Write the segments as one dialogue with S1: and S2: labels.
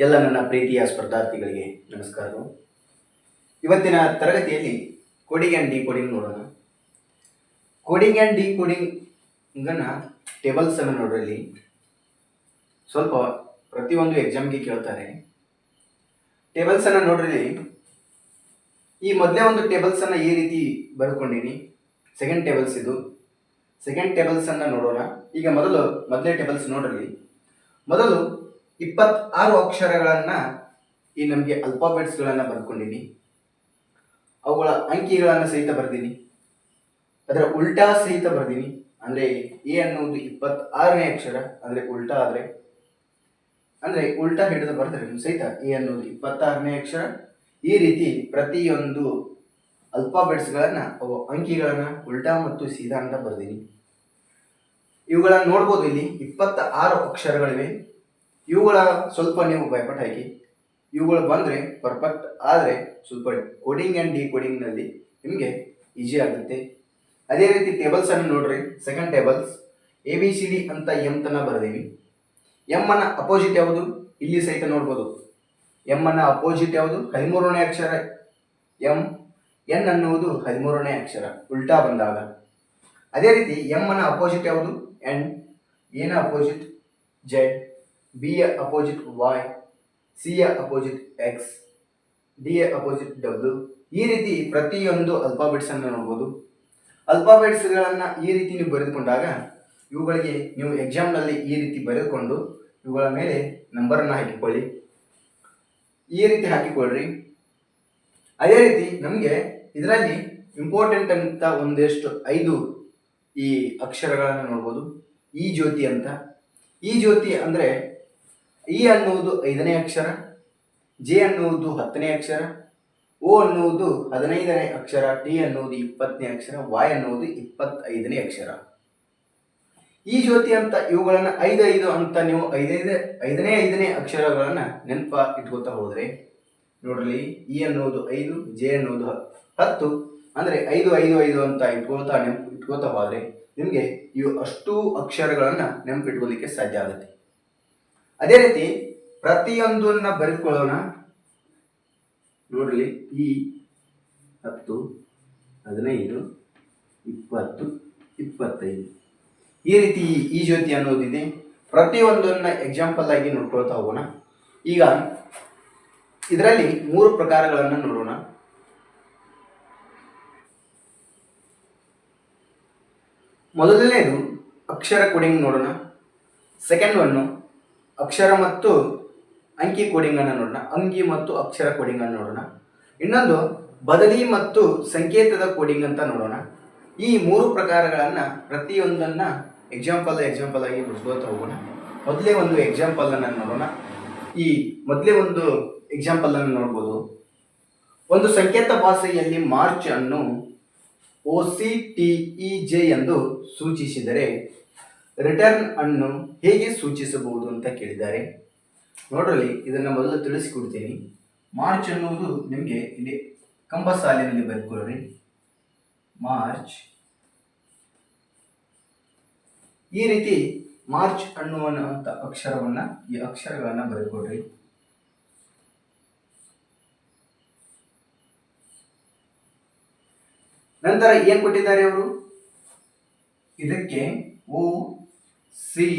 S1: ಎಲ್ಲ ನನ್ನ ಪ್ರೀತಿಯ ಸ್ಪರ್ಧಾರ್ಥಿಗಳಿಗೆ ನಮಸ್ಕಾರಗಳು. ಇವತ್ತಿನ ತರಗತಿಯಲ್ಲಿ ಕೋಡಿಂಗ್ ಆ್ಯಂಡ್ ಡಿಕೋಡಿಂಗ್ ನೋಡೋಣ. ಕೋಡಿಂಗ್ ಆ್ಯಂಡ್ ಡಿಕೋಡಿಂಗನ್ನು ಟೇಬಲ್ಸನ್ನು ನೋಡ್ರಲ್ಲಿ ಸ್ವಲ್ಪ ಪ್ರತಿಯೊಂದು ಎಕ್ಸಾಮ್ಗೆ ಕೇಳ್ತಾರೆ. ಟೇಬಲ್ಸನ್ನು ನೋಡ್ರಲ್ಲಿ ಈ ಮೊದಲೇ ಒಂದು ಟೇಬಲ್ಸನ್ನು ಈ ರೀತಿ ಬರೆದುಕೊಂಡಿನಿ. ಸೆಕೆಂಡ್ ಟೇಬಲ್ಸ್ ಇದು. ಸೆಕೆಂಡ್ ಟೇಬಲ್ಸನ್ನು ನೋಡೋಣ. ಈಗ ಮೊದಲೇ ಟೇಬಲ್ಸ್ ನೋಡ್ರಲ್ಲಿ ಮೊದಲು 26 ಅಕ್ಷರಗಳನ್ನು ಈ ನಮಗೆ ಅಲ್ಫಾಬೆಟ್ಸ್ಗಳನ್ನು ಬರ್ಕೊಂಡಿನಿ. ಅವುಗಳ ಅಂಕಿಗಳನ್ನು ಸಹಿತ ಬರ್ದೀನಿ. ಅದರ ಉಲ್ಟಾ ಸಹಿತ ಬರ್ದೀನಿ. ಅಂದರೆ ಎ ಅನ್ನುವುದು 26ನೇ ಅಕ್ಷರ, ಅಂದರೆ ಉಲ್ಟಾ ಅಂದರೆ ಉಲ್ಟಾ ಹಿಡಿದು ಬರೆದ್ರೆ ಸಹಿತ ಎ ಅನ್ನೋದು 26ನೇ ಅಕ್ಷರ. ಈ ರೀತಿ ಪ್ರತಿಯೊಂದು ಅಲ್ಫಾಬೆಟ್ಸ್ಗಳನ್ನು ಅವು ಅಂಕಿಗಳನ್ನು ಉಲ್ಟಾ ಮತ್ತು ಸೀದಾ ಅಂತ ಬರ್ದೀನಿ. ಇವುಗಳನ್ನು ನೋಡ್ಬೋದು. ಇಲ್ಲಿ 26 ಅಕ್ಷರಗಳಿವೆ. ಇವುಗಳ ಸ್ವಲ್ಪ ನೀವು ಭಯಪಟ್ಟು ಹಾಕಿ. ಇವುಗಳು ಬಂದರೆ ಪರ್ಫೆಕ್ಟ್, ಆದರೆ ಸ್ವಲ್ಪ ಕೋಡಿಂಗ್ ಆ್ಯಂಡ್ ಡಿಕೋಡಿಂಗ್ನಲ್ಲಿ ನಿಮಗೆ ಈಸಿ ಆಗುತ್ತೆ. ಅದೇ ರೀತಿ ಟೇಬಲ್ಸನ್ನು ನೋಡ್ರಿ. ಸೆಕೆಂಡ್ ಟೇಬಲ್ಸ್ ABCD ಅಂತ ಎಮ್ ತನ ಬರೆದೀವಿ. ಎಮ್ ಅನ್ನ ಅಪೋಸಿಟ್ ಯಾವುದು? ಇಲ್ಲಿ ಸಹಿತ ನೋಡ್ಬೋದು. ಎಮ್ ಅನ್ನ ಅಪೋಸಿಟ್ ಯಾವುದು? 13ನೇ ಅಕ್ಷರ ಎಮ್. ಎನ್ ಅನ್ನುವುದು 13ನೇ ಅಕ್ಷರ ಉಲ್ಟಾ ಬಂದಾಗ. ಅದೇ ರೀತಿ ಎಮ್ ಅನ್ನ ಅಪೋಸಿಟ್ ಯಾವುದು? ಎನ್. ಎನ ಅಪೋಸಿಟ್ ಜೆಡ್. ಬಿ ಯ ಅಪೋಸಿಟ್ ವೈ. ಸಿ ಯ ಅಪೋಸಿಟ್ ಎಕ್ಸ್. ಡಿ ಯ ಅಪೋಸಿಟ್ ಡಬ್ಲ್ಯೂ. ಈ ರೀತಿ ಪ್ರತಿಯೊಂದು ಅಲ್ಫಾಬೆಟ್ಸನ್ನು ನೋಡ್ಬೋದು. ಅಲ್ಫಾಬೆಟ್ಸ್ಗಳನ್ನು ಈ ರೀತಿ ನೀವು ಬರೆದುಕೊಂಡಾಗ ಇವುಗಳಿಗೆ ನೀವು ಎಕ್ಸಾಮ್ನಲ್ಲಿ ಈ ರೀತಿ ಬರೆದುಕೊಂಡು ಇವುಗಳ ಮೇಲೆ ನಂಬರನ್ನು ಹಾಕಿಕೊಳ್ಳಿ. ಈ ರೀತಿ ಹಾಕಿಕೊಳ್ಳ್ರಿ. ಅದೇ ರೀತಿ ನಮಗೆ ಇದರಲ್ಲಿ ಇಂಪಾರ್ಟೆಂಟ್ ಅಂತ ಒಂದಷ್ಟು 5 ಈ ಅಕ್ಷರಗಳನ್ನು ನೋಡ್ಬೋದು. ಈ ಜ್ಯೋತಿ ಅಂತ. ಈ ಜ್ಯೋತಿ ಅಂದರೆ ಇ ಅನ್ನುವುದು 5ನೇ ಅಕ್ಷರ, ಜೆ ಅನ್ನುವುದು 10ನೇ ಅಕ್ಷರ, ಓ ಅನ್ನುವುದು 15ನೇ ಅಕ್ಷರ, ಟಿ ಅನ್ನುವುದು 20ನೇ ಅಕ್ಷರ, ವಾಯ್ ಅನ್ನುವುದು 25ನೇ ಅಕ್ಷರ. ಈ ಜ್ಯೋತಿ ಅಂತ ಇವುಗಳನ್ನು 5 ಅಂತ ನೀವು 5ನೇ ಅಕ್ಷರಗಳನ್ನು ನೆನಪ ಇಟ್ಕೋತಾ ಹೋದರೆ ನೋಡ್ರಿ, ಇ ಅನ್ನೋದು 5, ಜೆ ಅನ್ನೋದು 10, ಅಂದರೆ 5 ಅಂತ ಇಟ್ಕೋತಾ ಹೋದರೆ ನಿಮಗೆ ಇವು ಅಷ್ಟು ಅಕ್ಷರಗಳನ್ನು ನೆನಪಿಟ್ಕೊಳ್ಳಿಕ್ಕೆ ಸಾಧ್ಯ ಆಗುತ್ತೆ. ಅದೇ ರೀತಿ ಪ್ರತಿಯೊಂದನ್ನ ಬರೆದುಕೊಳ್ಳೋಣ. ನೋಡ್ರಿ, ಈ 10, 15, 20, 25 ಈ ರೀತಿ ಈ ಜ್ಯೋತಿ ಅನ್ನೋದಿದೆ. ಪ್ರತಿಯೊಂದನ್ನ ಎಕ್ಸಾಂಪಲ್ ಆಗಿ ನೋಡ್ಕೊಳ್ತಾ ಹೋಗೋಣ. ಈಗ ಇದರಲ್ಲಿ 3 ಪ್ರಕಾರಗಳನ್ನು ನೋಡೋಣ. ಮೊದಲನೇದು ಅಕ್ಷರ ಕೋಡಿಂಗ್ ನೋಡೋಣ. ಸೆಕೆಂಡ್ ಒನ್ನು ಅಕ್ಷರ ಮತ್ತು ಅಂಕಿ ಕೋಡಿಂಗ್ ಅನ್ನು ನೋಡೋಣ. ಅಂಕಿ ಮತ್ತು ಅಕ್ಷರ ಕೋಡಿಂಗ್ ಅನ್ನು ನೋಡೋಣ. ಇನ್ನೊಂದು ಬದಲಿ ಮತ್ತು ಸಂಕೇತದ ಕೋಡಿಂಗ್ ಅಂತ ನೋಡೋಣ. ಈ 3 ಪ್ರಕಾರಗಳನ್ನು ಪ್ರತಿಯೊಂದನ್ನ ಎಕ್ಸಾಂಪಲ್ ಆಗಿ ಬಿಡಿಸ್ಕೊಳ್ತಾ ಹೋಗೋಣ. ಮೊದಲೇ ಒಂದು ಎಕ್ಸಾಂಪಲ್ ಅನ್ನು ನೋಡೋಣ. ಈ ಮೊದಲೇ ಒಂದು ಎಕ್ಸಾಂಪಲ್ ಅನ್ನು ನೋಡ್ಬೋದು. ಒಂದು ಸಂಕೇತ ಭಾಷೆಯಲ್ಲಿ ಮಾರ್ಚ್ ಅನ್ನು OCTEJ ಎಂದು ಸೂಚಿಸಿದರೆ ರಿಟರ್ನ್ ಅನ್ನು ಹೇಗೆ ಸೂಚಿಸಬಹುದು ಅಂತ ಕೇಳಿದ್ದಾರೆ. ನೋಡ್ರಲ್ಲಿ, ಇದನ್ನು ಮೊದಲು ತಿಳಿಸಿಕೊಡ್ತೀನಿ. ಮಾರ್ಚ್ ಅನ್ನುವುದು ನಿಮಗೆ ಇಲ್ಲಿ ಕಂಬ ಸಾಲಿನಲ್ಲಿ ಬರೆದುಕೊಳ್ಳ್ರಿ. ಮಾರ್ಚ್. ಈ ರೀತಿ ಮಾರ್ಚ್ ಅನ್ನುವಂಥ ಈ ಅಕ್ಷರಗಳನ್ನು ಬರೆದುಕೊಡ್ರಿ. ನಂತರ ಏನ್ ಕೊಟ್ಟಿದ್ದಾರೆ ಅವರು? ಇದಕ್ಕೆ OCTEJ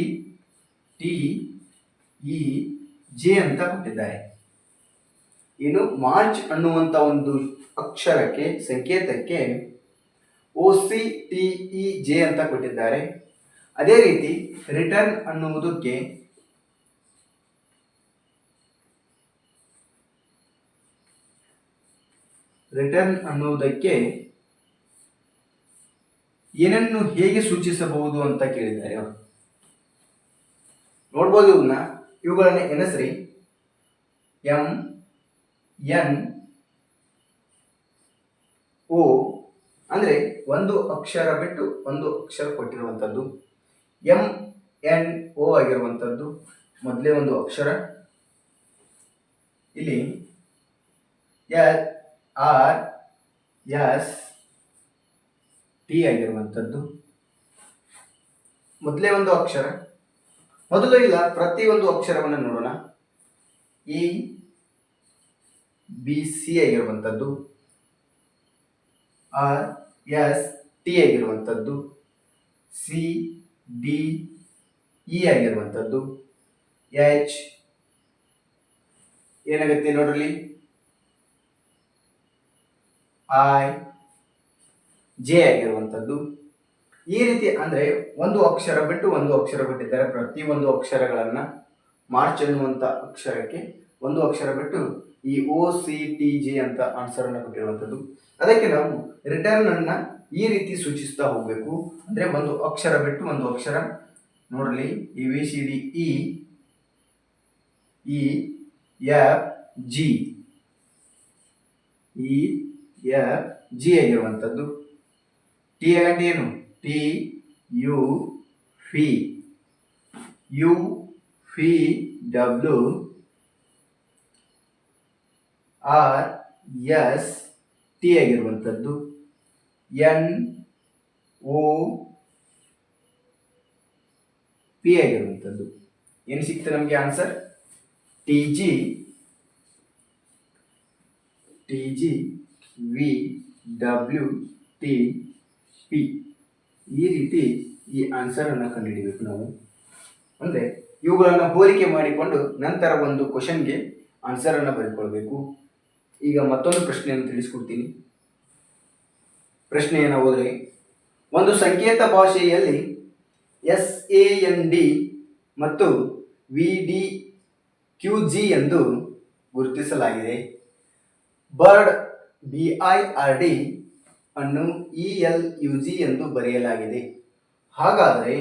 S1: ಅಂತ ಕೊಟ್ಟಿದ್ದಾರೆ. ಏನು? ಮಾರ್ಚ್ ಅನ್ನುವಂಥ ಒಂದು ಅಕ್ಷರಕ್ಕೆ, ಸಂಕೇತಕ್ಕೆ OCTEJ ಅಂತ ಕೊಟ್ಟಿದ್ದಾರೆ. ಅದೇ ರೀತಿ ರಿಟರ್ನ್ ಅನ್ನುವುದಕ್ಕೆ ಏನನ್ನು ಹೇಗೆ ಸೂಚಿಸಬಹುದು ಅಂತ ಕೇಳಿದ್ದಾರೆ ಅವರು. ನೋಡ್ಬೋದು. ಇವುಗಳನ್ನ ಎನಸ್ರಿ. MNO ಅಂದ್ರೆ ಒಂದು ಅಕ್ಷರ ಬಿಟ್ಟು ಒಂದು ಅಕ್ಷರ ಕೊಟ್ಟಿರುವಂಥದ್ದು. MNO ಆಗಿರುವಂಥದ್ದು ಮೊದಲೇ ಒಂದು ಅಕ್ಷರ. ಇಲ್ಲಿ RST ಆಗಿರುವಂಥದ್ದು ಮೊದಲೇ ಒಂದು ಅಕ್ಷರ. ಮೊದಲು ಇಲ್ಲ ಪ್ರತಿಯೊಂದು ಅಕ್ಷರವನ್ನು ನೋಡೋಣ. ಇ ಬಿ ಸಿ ಆಗಿರುವಂಥದ್ದು, ಆರ್ ಎಸ್ ಟಿ ಆಗಿರುವಂಥದ್ದು, ಸಿ ಡಿ ಇ ಆಗಿರುವಂಥದ್ದು, ಎಚ್ ಏನಾಗುತ್ತೆ ನೋಡ್ರಿ ಐ ಜೆ ಆಗಿರುವಂಥದ್ದು. ಈ ರೀತಿ ಅಂದ್ರೆ ಒಂದು ಅಕ್ಷರ ಬಿಟ್ಟು ಒಂದು ಅಕ್ಷರ ಬಿಟ್ಟಿದ್ದಾರೆ. ಪ್ರತಿ ಒಂದು ಅಕ್ಷರಗಳನ್ನ ಮಾರ್ಚ್ ಅನ್ನುವಂಥ ಅಕ್ಷರಕ್ಕೆ ಒಂದು ಅಕ್ಷರ ಬಿಟ್ಟು ಈ ಒ ಸಿ ಟಿ ಜೆ ಅಂತ ಆನ್ಸರ್ ಅನ್ನು ಕೊಟ್ಟಿರುವಂಥದ್ದು. ಅದಕ್ಕೆ ನಾವು ರಿಟರ್ನ್ ಅನ್ನ ಈ ರೀತಿ ಸೂಚಿಸ್ತಾ ಹೋಗ್ಬೇಕು. ಅಂದ್ರೆ ಒಂದು ಅಕ್ಷರ ಬಿಟ್ಟು ಒಂದು ಅಕ್ಷರ ನೋಡ್ರಿ, ಈ V C D E F G E F G ಆಗಿರುವಂಥದ್ದು. ಟಿ ಅಂದ್ರೆ ಏನು? T U V U V W R S T ಆಗಿರುವಂಥದ್ದು. ಎನ್ ಓ ಪಿ ಆಗಿರುವಂಥದ್ದು. ಏನು ಸಿಗ್ತದೆ ನಮಗೆ answer? T G V W T P. ಈ ರೀತಿ ಈ ಆನ್ಸರ್ ಅನ್ನು ಕಂಡುಹಿಡಿಯಬೇಕು ನಾವು. ಅಂದರೆ ಇವುಗಳನ್ನು ಹೋಲಿಕೆ ಮಾಡಿಕೊಂಡು ನಂತರ ಒಂದು ಕ್ವಶನ್ಗೆ ಆನ್ಸರ್ ಅನ್ನು ಬರೆದುಕೊಳ್ಬೇಕು. ಈಗ ಮತ್ತೊಂದು ಪ್ರಶ್ನೆಯನ್ನು ತಿಳಿಸ್ಕೊಡ್ತೀನಿ. ಪ್ರಶ್ನೆಯನ್ನು ಹೋದರೆ, ಒಂದು ಸಂಕೇತ ಭಾಷೆಯಲ್ಲಿ SAND ಮತ್ತು VDQG ಎಂದು ಗುರುತಿಸಲಾಗಿದೆ. ಬರ್ಡ್ BIRD ಅನ್ನು ELUG ಎಂದು ಬರೆಯಲಾಗಿದೆ. ಹಾಗಾದರೆ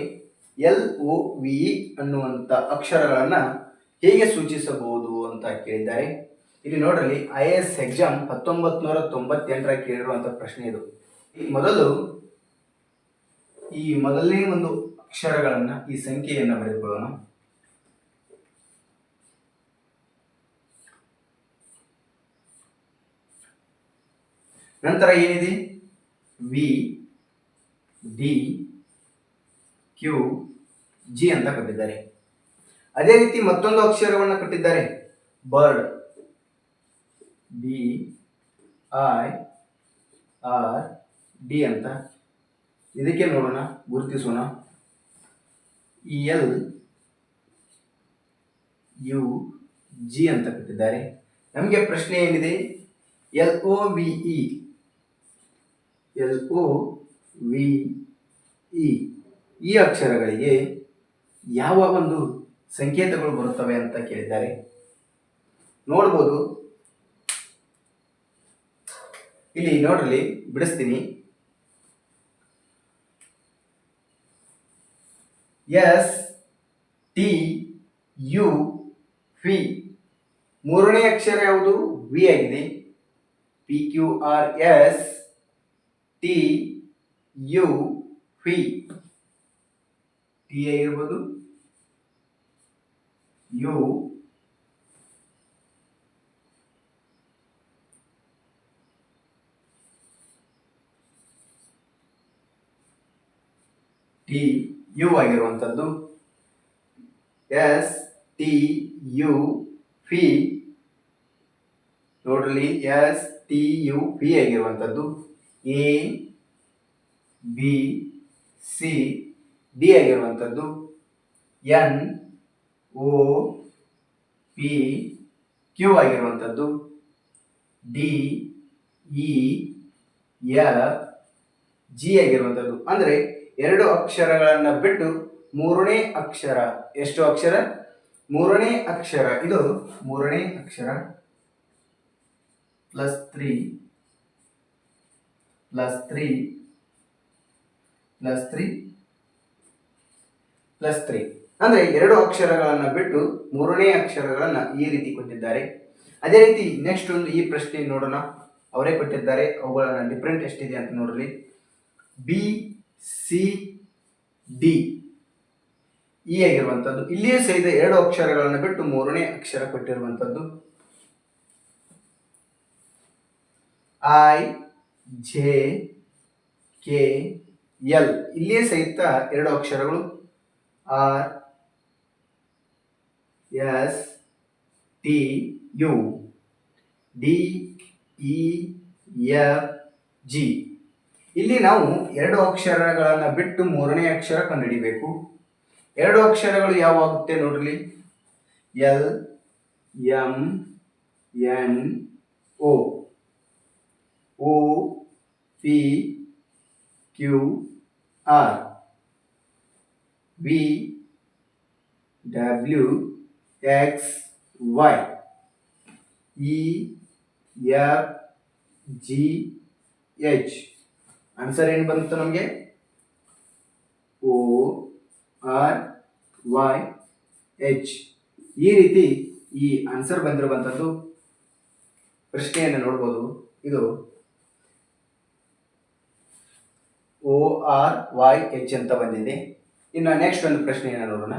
S1: LOVE ಅನ್ನುವಂಥ ಅಕ್ಷರಗಳನ್ನು ಹೇಗೆ ಸೂಚಿಸಬಹುದು ಅಂತ ಕೇಳಿದ್ದಾರೆ. ಇಲ್ಲಿ ನೋಡ್ರಿ, IAS ಎಕ್ಸಾಮ್ 1998 ಕೇಳಿರುವಂಥ ಪ್ರಶ್ನೆ ಇದು. ಈ ಮೊದಲನೇ ಒಂದು ಅಕ್ಷರಗಳನ್ನು, ಈ ಸಂಖ್ಯೆಯನ್ನು ಬರೆದುಕೊಳ್ಳೋಣ. ನಂತರ ಏನಿದೆ? ವಿ ಡಿ ಕ್ಯೂ ಜಿ ಅಂತ ಕೊಟ್ಟಿದ್ದಾರೆ. ಅದೇ ರೀತಿ ಮತ್ತೊಂದು ಅಕ್ಷರವನ್ನು ಕೊಟ್ಟಿದ್ದಾರೆ, ಬರ್ಡ್ BIRD ಅಂತ. ಇದಕ್ಕೆ ನೋಡೋಣ, ಗುರುತಿಸೋಣ. LUG ಅಂತ ಕೊಟ್ಟಿದ್ದಾರೆ. ನಮಗೆ ಪ್ರಶ್ನೆ ಏನಿದೆ? LOVE ಈ ಅಕ್ಷರಗಳಿಗೆ ಯಾವ ಒಂದು ಸಂಕೇತಗಳು ಬರುತ್ತವೆ ಅಂತ ಕೇಳಿದ್ದಾರೆ. ನೋಡ್ಬೋದು, ಇಲ್ಲಿ ನೋಡ್ರಿ, ಬಿಡಿಸ್ತೀನಿ. STUV ಮೂರನೇ ಅಕ್ಷರ ಯಾವುದು? ವಿ ಆಗಿದೆ. PQRSTUV ಟಿ ಆಗಿರ್ಬೋದು, ಯು ಟಿ ಯು ಆಗಿರುವಂಥದ್ದು. STUV ನೋಡ್ರಿ, STUV ಆಗಿರುವಂಥದ್ದು. ABCD ಆಗಿರುವಂಥದ್ದು. NOPQ ಆಗಿರುವಂಥದ್ದು. DEFG ಆಗಿರುವಂಥದ್ದು. ಅಂದರೆ ಎರಡು ಅಕ್ಷರಗಳನ್ನು ಬಿಟ್ಟು ಮೂರನೇ ಅಕ್ಷರ, ಎಷ್ಟು ಅಕ್ಷರ? ಮೂರನೇ ಅಕ್ಷರ. ಇದು ಮೂರನೇ ಅಕ್ಷರ +3 ಅಂದ್ರೆ ಎರಡು ಅಕ್ಷರಗಳನ್ನು ಬಿಟ್ಟು ಮೂರನೇ ಅಕ್ಷರಗಳನ್ನು ಈ ರೀತಿ ಕೊಟ್ಟಿದ್ದಾರೆ. ಅದೇ ರೀತಿ ನೆಕ್ಸ್ಟ್ ಒಂದು ಈ ಪ್ರಶ್ನೆ ನೋಡೋಣ. ಅವರೇ ಕೊಟ್ಟಿದ್ದಾರೆ, ಅವುಗಳ ಡಿಫ್ರೆಂಟ್ ಎಷ್ಟಿದೆ ಅಂತ ನೋಡ್ರಿ. BCD ಆಗಿರುವಂಥದ್ದು. ಇಲ್ಲಿಯೂ ಸಹಿತ ಎರಡು ಅಕ್ಷರಗಳನ್ನು ಬಿಟ್ಟು ಮೂರನೇ ಅಕ್ಷರ ಕೊಟ್ಟಿರುವಂಥದ್ದು. IJKL ಇಲ್ಲಿಯೇ ಸಹಿತ ಎರಡು ಅಕ್ಷರಗಳು. RST T U D E F G. ಇಲ್ಲಿ ನಾವು ಎರಡು ಅಕ್ಷರಗಳನ್ನು ಬಿಟ್ಟು ಮೂರನೇ ಅಕ್ಷರ ಕಂಡುಹಿಡಿಬೇಕು. ಎರಡು ಅಕ್ಷರಗಳು ಯಾವಾಗುತ್ತೆ ನೋಡ್ರಿ, L M N O, O P Q R, V W X Y, E F G H. Answer ಏನು ಬಂತು ನಮಗೆ? O R Y H. ಈ ರೀತಿ ಈ ಆನ್ಸರ್ ಬಂದಿರುವಂಥದ್ದು ಪ್ರಶ್ನೆಯನ್ನು ನೋಡ್ಬೋದು. ಇದು ಓ ಆರ್ ವೈ ಎಚ್ ಅಂತ ಬಂದಿದೆ. ಇನ್ನು ನೆಕ್ಸ್ಟ್ ಒಂದು ಪ್ರಶ್ನೆಯನ್ನು ನೋಡೋಣ.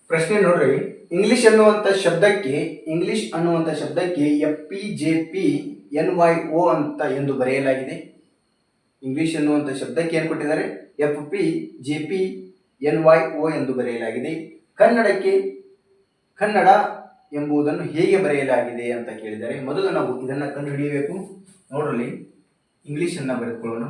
S1: ಪ್ರಶ್ನೆ ನೋಡ್ರಿ, ಇಂಗ್ಲಿಷ್ ಅನ್ನುವಂಥ ಶಬ್ದಕ್ಕೆ F P J P N Y O ಅಂತ ಎಂದು ಬರೆಯಲಾಗಿದೆ. ಇಂಗ್ಲಿಷ್ ಅನ್ನುವಂಥ ಶಬ್ದಕ್ಕೆ ಏನು ಕೊಟ್ಟಿದ್ದಾರೆ? F P J P N Y O ಎಂದು ಬರೆಯಲಾಗಿದೆ. ಕನ್ನಡ ಎಂಬುದನ್ನು ಹೇಗೆ ಬರೆಯಲಾಗಿದೆ ಅಂತ ಕೇಳಿದ್ದಾರೆ. ಮೊದಲು ನಾವು ಇದನ್ನು ಕಂಡುಹಿಡಿಯಬೇಕು. ನೋಡ್ರಲ್ಲಿ ಇಂಗ್ಲಿಷನ್ನು ಬರೆದುಕೊಳ್ಳೋಣ.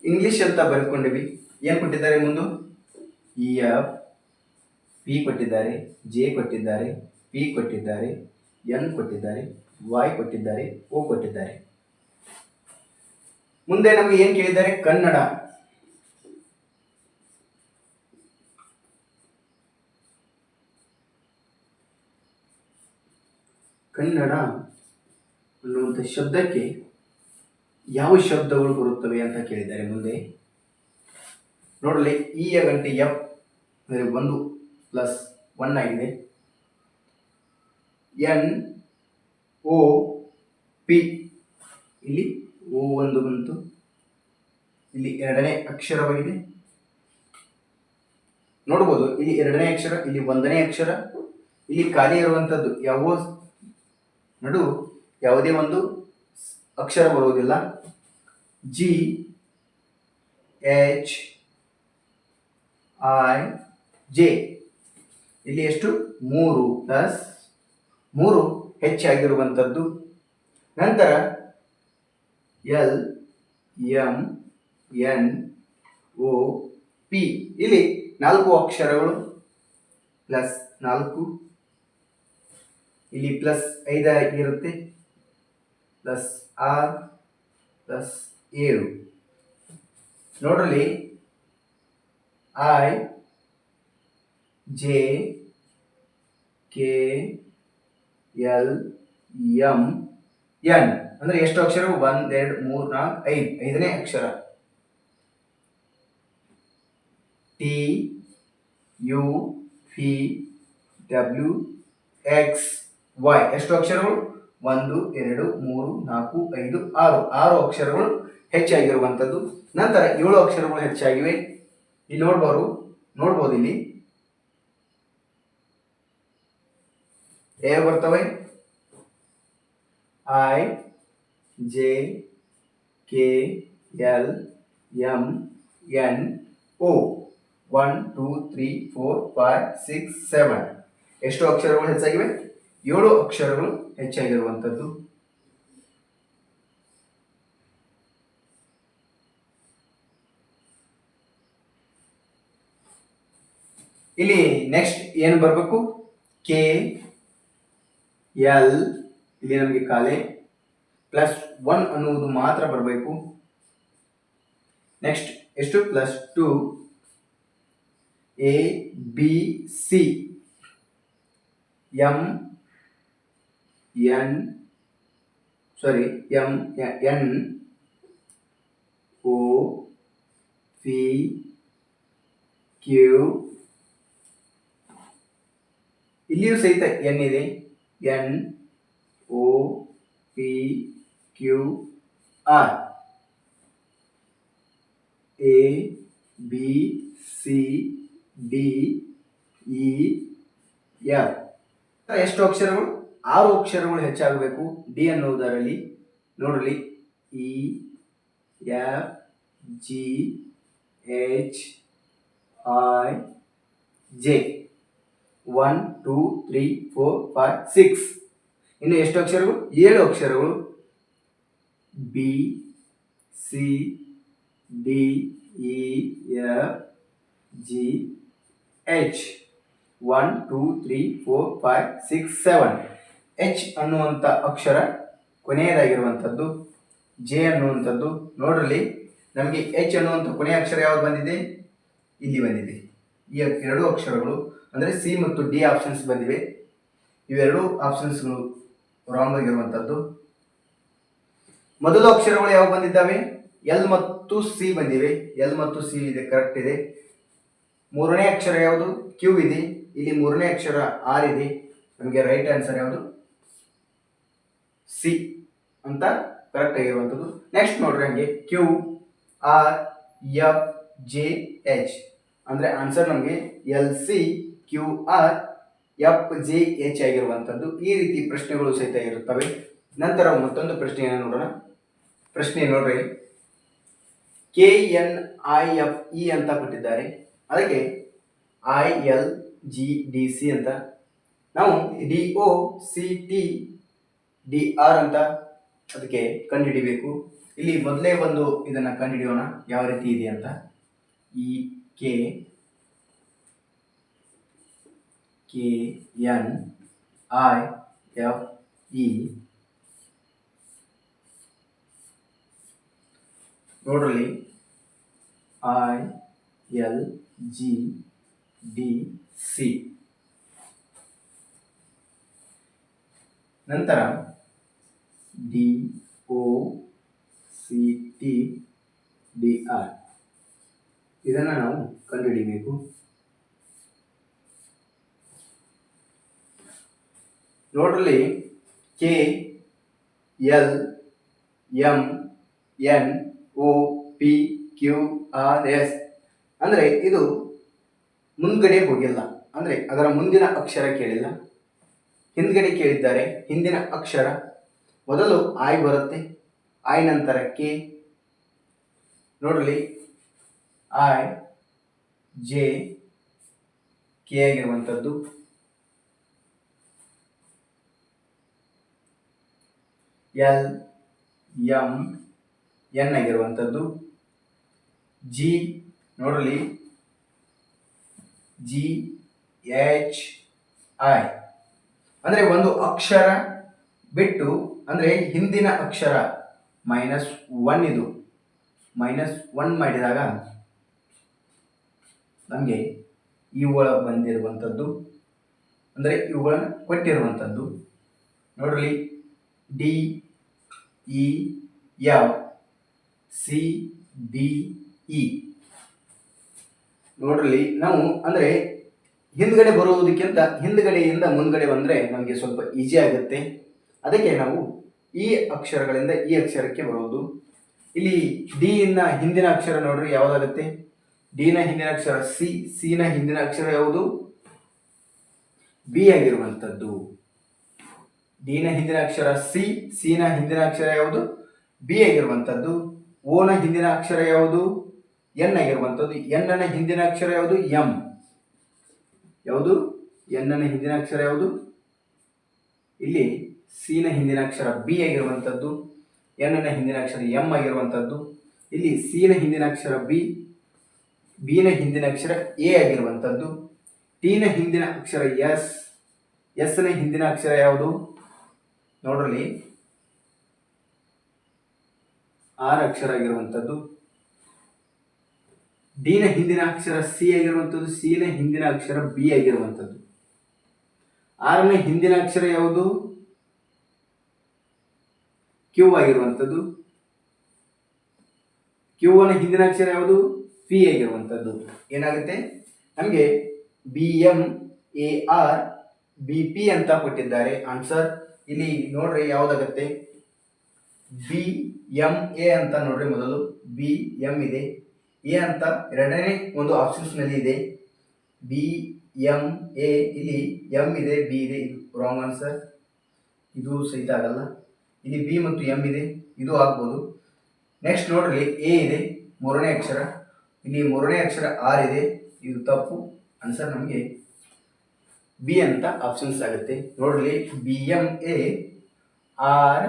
S1: ಇಂಗ್ಲಿಷ್ ಅಂತ ಬರೆದುಕೊಂಡಿವಿ. ಏನು ಕೊಟ್ಟಿದ್ದಾರೆ? ಮುಂದೆ ಇ ಎಫ್ ಪಿ ಕೊಟ್ಟಿದ್ದಾರೆ, ಜೆ ಕೊಟ್ಟಿದ್ದಾರೆ, ಪಿ ಕೊಟ್ಟಿದ್ದಾರೆ, ಎನ್ ಕೊಟ್ಟಿದ್ದಾರೆ, ವೈ ಕೊಟ್ಟಿದ್ದಾರೆ, ಓ ಕೊಟ್ಟಿದ್ದಾರೆ. ಮುಂದೆ ನಮಗೆ ಏನು ಕೇಳಿದ್ದಾರೆ? ಕನ್ನಡ. ಕನ್ನಡ ಅನ್ನುವಂಥ ಶಬ್ದಕ್ಕೆ ಯಾವ ಶಬ್ದಗಳು ಬರುತ್ತವೆ ಅಂತ ಕೇಳಿದ್ದಾರೆ. ಮುಂದೆ ನೋಡಲಿ, ಈ ಯ ಗಂಟೆ ಎಫ್ ಅಂದರೆ 1 ಪ್ಲಸ್ 1 ಆಗಿದೆ. ಎನ್ ಓ ಪಿ, ಇಲ್ಲಿ ಓ ಒಂದು ಬಂತು, ಇಲ್ಲಿ ಎರಡನೇ ಅಕ್ಷರವಾಗಿದೆ. ನೋಡ್ಬೋದು, ಇಲ್ಲಿ ಎರಡನೇ ಅಕ್ಷರ, ಇಲ್ಲಿ ಒಂದನೇ ಅಕ್ಷರ, ಇಲ್ಲಿ ಖಾಲಿ ಇರುವಂಥದ್ದು ಯಾವುದೇ ಒಂದು ಅಕ್ಷರ ಬರುವುದಿಲ್ಲ. ಜಿ ಎಚ್ ಐ ಜೆ, ಇಲ್ಲಿ ಎಷ್ಟು? 3 ಪ್ಲಸ್ 3 ಹೆಚ್ಚಾಗಿರುವಂಥದ್ದು. ನಂತರ L M N O P, ಇಲ್ಲಿ 4 ಅಕ್ಷರಗಳು ಪ್ಲಸ್ 4, ಇಲ್ಲಿ ಪ್ಲಸ್ 5 ಆಗಿರುತ್ತೆ, ಪ್ಲಸ್ 6 ಪ್ಲಸ್ 7. ನೋಡ್ರಲ್ಲಿ I J K L M N ಅಂದ್ರೆ ಎಷ್ಟು ಅಕ್ಷರ? 1 2 3 4 5, 5ನೇ ಅಕ್ಷರ. T U P W X Y, ಎಷ್ಟು ಅಕ್ಷರಗಳು? 1 2 3 4 5 6, 6 ಅಕ್ಷರಗಳು ಹೆಚ್ಚಾಗಿರುವಂಥದ್ದು. ನಂತರ 7 ಅಕ್ಷರಗಳು ಹೆಚ್ಚಾಗಿವೆ. ಇಲ್ಲಿ ನೋಡ್ಬೋದು ಇಲ್ಲಿ ಹೇಗೆ ಬರ್ತವೆ? I J K L M N O. 1 2 3 4 5 6 7. ಎಷ್ಟು ಅಕ್ಷರಗಳು ಹೆಚ್ಚಾಗಿವೆ? 7 ಅಕ್ಷರಗಳು ಹೆಚ್ಚಾಗಿರುವಂಥದ್ದು. ಇಲ್ಲಿ ನೆಕ್ಸ್ಟ್ ಏನು ಬರಬೇಕು? ಕೆ ಎಲ್, ಇಲ್ಲಿ ನಮಗೆ ಖಾಲಿ ಪ್ಲಸ್ 1 ಅನ್ನುವುದು ಮಾತ್ರ ಬರಬೇಕು. ನೆಕ್ಸ್ಟ್ ಎಷ್ಟು? Plus 2 A B C M N O P Q, ಇಲ್ಲಿಯೂ ಸಹಿತ ಎನ್ ಇದೆ. N O P Q R. A B C D E F. ಎಷ್ಟು ಅಕ್ಷರಗಳು? 6 ಅಕ್ಷರಗಳು ಹೆಚ್ಚಾಗಬೇಕು ಡಿ ಅನ್ನುವುದರಲ್ಲಿ. ನೋಡ್ರಿ, E F G H I J. 1 2 3 4 5 6. ಇನ್ನು ಎಷ್ಟು ಅಕ್ಷರಗಳು? 7 ಅಕ್ಷರಗಳು. B C D E F G H. 1 2 3 4 5 6 7. H ಅನ್ನುವಂಥ ಅಕ್ಷರ ಕೊನೆಯದಾಗಿರುವಂಥದ್ದು. ಜೆ ಅನ್ನುವಂಥದ್ದು. ನೋಡ್ರಲ್ಲಿ, ನಮಗೆ ಎಚ್ ಅನ್ನುವಂಥ ಕೊನೆಯ ಅಕ್ಷರ ಯಾವ್ದು ಬಂದಿದೆ? ಇಲ್ಲಿ ಬಂದಿದೆ. ಈ 2 ಅಕ್ಷರಗಳು ಅಂದರೆ ಸಿ ಮತ್ತು ಡಿ ಆಪ್ಷನ್ಸ್ ಬಂದಿವೆ. ಇವೆರಡು ಆಪ್ಷನ್ಸ್ಗಳು ರಾಂಗ್ ಆಗಿರುವಂಥದ್ದು. ಮೊದಲು ಅಕ್ಷರಗಳು ಯಾವ ಬಂದಿದ್ದಾವೆ? ಎಲ್ ಮತ್ತು ಸಿ ಬಂದಿವೆ. ಎಲ್ ಮತ್ತು ಸಿ ಇದೆ, ಕರೆಕ್ಟ್ ಇದೆ. ಮೂರನೇ ಅಕ್ಷರ ಯಾವುದು? ಕ್ಯೂ ಇದೆ. ಇಲ್ಲಿ ಮೂರನೇ ಅಕ್ಷರ ಆರ್ ಇದೆ. ನಮಗೆ ರೈಟ್ ಆನ್ಸರ್ ಯಾವುದು? ಸಿ ಅಂತ ಕರೆಕ್ಟ್ ಆಗಿರುವಂಥದ್ದು. ನೆಕ್ಸ್ಟ್ ನೋಡ್ರಿ, ಹಂಗೆ Q R F J H ಅಂದರೆ ಆನ್ಸರ್ ನಮಗೆ L C Q R F J H ಆಗಿರುವಂಥದ್ದು. ಈ ರೀತಿ ಪ್ರಶ್ನೆಗಳು ಸಹಿತ ಇರುತ್ತವೆ. ನಂತರ ಮತ್ತೊಂದು ಪ್ರಶ್ನೆಯನ್ನು ನೋಡೋಣ. ಪ್ರಶ್ನೆ ನೋಡ್ರಿ, K N I F E ಅಂತ ಕೊಟ್ಟಿದ್ದಾರೆ. ಅದಕ್ಕೆ I L G D C ಅಂತ, ನಾವು D O C T D R ಅಂತ ಅದಕ್ಕೆ ಕಂಡುಹಿಡಿಬೇಕು. ಇಲ್ಲಿ ಮೊದಲೇ ಒಂದು ಇದನ್ನು ಕಂಡುಹಿಡಿಯೋಣ ಯಾವ ರೀತಿ ಇದೆ ಅಂತ. E K K N I F E. ನೋಡ್ರಲ್ಲಿ, I L G D C. ನಂತರ D O C T D R. ಇದನ್ನು ನಾವು ಕಂಡುಹಿಡಿಯಬೇಕು. ನೋಡ್ರಲ್ಲಿ, K L M N O P Q R S ಅಂದರೆ ಇದು ಮುಂದ್ಗಡೆ ಹೋಗಿಲ್ಲ, ಅಂದರೆ ಅದರ ಮುಂದಿನ ಅಕ್ಷರ ಕೇಳಿಲ್ಲ, ಹಿಂದ್ಗಡೆ ಕೇಳಿದ್ದಾರೆ. ಹಿಂದಿನ ಅಕ್ಷರ ಮೊದಲು ಐ ಬರುತ್ತೆ, ಐ ನಂತರ ಕೆ. ನೋಡ್ರಿ, ಐ ಜೆ ಕೆ ಆಗಿರುವಂಥದ್ದು. ಎಲ್ ಎಂ ಎನ್ ಆಗಿರುವಂಥದ್ದು. ಜಿ ನೋಡ್ರಿ, ಜಿ ಎಚ್ ಐ ಅಂದರೆ ಒಂದು ಅಕ್ಷರ ಬಿಟ್ಟು, ಅಂದರೆ ಹಿಂದಿನ ಅಕ್ಷರ -1 ಇದು. -1 ಮಾಡಿದಾಗ ನಮಗೆ ಇವುಗಳ ಬಂದಿರುವಂಥದ್ದು, ಅಂದರೆ ಇವುಗಳನ್ನು ಕೊಟ್ಟಿರುವಂಥದ್ದು. ನೋಡ್ರಿ, D E F C D E. ನೋಡ್ರಿ, ನಾವು ಅಂದರೆ ಹಿಂದ್ಗಡೆ ಬರುವುದಕ್ಕಿಂತ ಹಿಂದ್ಗಡೆಯಿಂದ ಮುಂದ್ಗಡೆ ಬಂದರೆ ನಮಗೆ ಸ್ವಲ್ಪ ಈಸಿ ಆಗುತ್ತೆ. ಅದಕ್ಕೆ ನಾವು ಈ ಅಕ್ಷರಗಳಿಂದ ಈ ಅಕ್ಷರಕ್ಕೆ ಬರುವುದು. ಇಲ್ಲಿ ಡಿ ಇನ್ನ ಹಿಂದಿನ ಅಕ್ಷರ ನೋಡ್ರಿ ಯಾವುದಾಗುತ್ತೆ? ಡಿ ನ ಹಿಂದಿನ ಅಕ್ಷರ ಸಿ, ಸಿ ನ ಹಿಂದಿನ ಅಕ್ಷರ ಯಾವುದು? ಬಿ ಆಗಿರುವಂಥದ್ದು. ಡಿ ನ ಹಿಂದಿನ ಅಕ್ಷರ ಸಿ, ಸಿ ನ ಹಿಂದಿನ ಅಕ್ಷರ ಯಾವುದು? ಬಿ ಆಗಿರುವಂಥದ್ದು. ಓ ನ ಹಿಂದಿನ ಅಕ್ಷರ ಯಾವುದು? ಎನ್ ಆಗಿರುವಂಥದ್ದು. ಎನ್ ನ ಹಿಂದಿನ ಅಕ್ಷರ ಯಾವುದು? ಎಂ. ಯಾವುದು? ಎನ್ ನ ಹಿಂದಿನ ಅಕ್ಷರ ಯಾವುದು? ಇಲ್ಲಿ ಸಿ ನ ಹಿಂದಿನ ಅಕ್ಷರ ಬಿ ಆಗಿರುವಂಥದ್ದು. ಎನ್ ನ ಹಿಂದಿನ ಅಕ್ಷರ ಎಂ ಆಗಿರುವಂಥದ್ದು. ಇಲ್ಲಿ ಸಿ ನ ಹಿಂದಿನ ಅಕ್ಷರ ಬಿ, ಬಿ ನ ಹಿಂದಿನ ಅಕ್ಷರ ಎ ಆಗಿರುವಂಥದ್ದು. ಟಿ ನ ಹಿಂದಿನ ಅಕ್ಷರ ಎಸ್, ಎಸ್ ನ ಹಿಂದಿನ ಅಕ್ಷರ ಯಾವುದು? ನೋಡ್ರಿ, ಆರ್ ಅಕ್ಷರ ಆಗಿರುವಂಥದ್ದು. ಡಿ ನ ಹಿಂದಿನ ಅಕ್ಷರ ಸಿ ಆಗಿರುವಂಥದ್ದು, ಸಿ ನ ಹಿಂದಿನ ಅಕ್ಷರ ಬಿ ಆಗಿರುವಂಥದ್ದು. ಆರ್ ನ ಹಿಂದಿನ ಅಕ್ಷರ ಯಾವುದು? ಕ್ಯೂ ಆಗಿರುವಂಥದ್ದು. ಕ್ಯೂ ನ ಹಿಂದಿನ ಅಕ್ಷರ ಯಾವುದು? ಪಿ ಆಗಿರುವಂಥದ್ದು. ಏನಾಗುತ್ತೆ ನಮಗೆ? B M A R B P ಅಂತ ಕೊಟ್ಟಿದ್ದಾರೆ ಆನ್ಸರ್. ಇಲ್ಲಿ ನೋಡ್ರಿ ಯಾವುದಾಗತ್ತೆ? ಬಿ ಎಂ ಎ ಅಂತ ನೋಡ್ರಿ, ಮೊದಲು ಬಿ ಎಂ ಇದೆ, ಎ ಅಂತ ಎರಡನೇ ಒಂದು ಆಪ್ಷನ್ಸ್ನಲ್ಲಿ ಇದೆ. ಬಿ ಎಂ ಎ, ಇಲ್ಲಿ ಎಂ ಇದೆ, ಬಿ ಇದೆ, ಇದು ರಾಂಗ್ ಆನ್ಸರ್, ಇದು ಸಹಿತ ಆಗಲ್ಲ. ಇಲ್ಲಿ ಬಿ ಮತ್ತು ಎಂ ಇದೆ, ಇದು ಆಗ್ಬೋದು. ನೆಕ್ಸ್ಟ್ ನೋಡ್ರಿ, ಎ ಇದೆ ಮೂರನೇ ಅಕ್ಷರ, ಇಲ್ಲಿ ಮೂರನೇ ಅಕ್ಷರ ಆರ್ ಇದೆ, ಇದು ತಪ್ಪು. ಆನ್ಸರ್ ನಮಗೆ ಬಿ ಅಂತ ಆಪ್ಷನ್ಸ್ ಆಗುತ್ತೆ. ನೋಡ್ರಿ, ಬಿ ಎಂ ಎ ಆರ್,